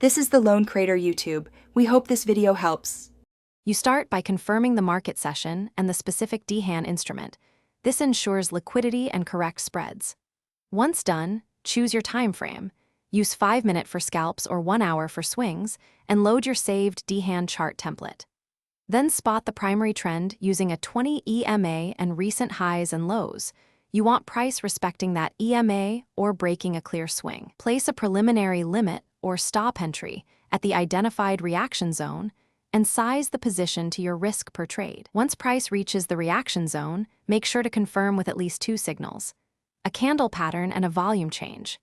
This is the Lone Crater YouTube. We hope this video helps. You start by confirming the market session and the specific Dhan instrument. This ensures liquidity and correct spreads. Once done, choose your time frame. Use 5-minute for scalps or 1 hour for swings, and load your saved Dhan chart template. Then spot the primary trend using a 20 EMA and recent highs and lows. You want price respecting that EMA or breaking a clear swing. Place a preliminary limit or stop entry at the identified reaction zone and size the position to your risk per trade. Once price reaches the reaction zone, make sure to confirm with at least 2 signals: a candle pattern and a volume change.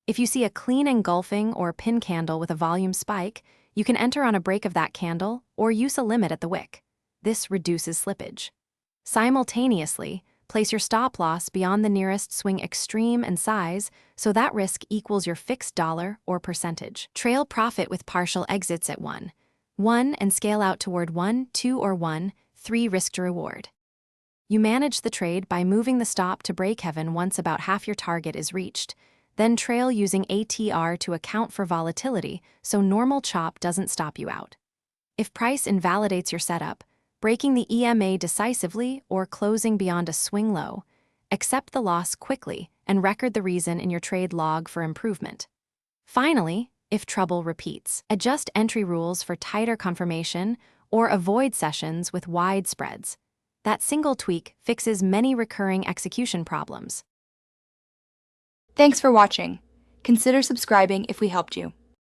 If you see a clean engulfing or pin candle with a volume spike, you can enter on a break of that candle or use a limit at the wick. This reduces slippage. Simultaneously, place your stop loss beyond the nearest swing extreme and size so that risk equals your fixed dollar or percentage. Trail profit with partial exits at 1, and scale out toward 1, 2, or 1, 3 risk to reward. You manage the trade by moving the stop to break-even once about half your target is reached, then trail using ATR to account for volatility so normal chop doesn't stop you out. If price invalidates your setup, breaking the EMA decisively or closing beyond a swing low, accept the loss quickly and record the reason in your trade log for improvement. Finally, if trouble repeats, adjust entry rules for tighter confirmation or avoid sessions with wide spreads. That single tweak fixes many recurring execution problems. Thanks for watching. Consider subscribing if we helped you.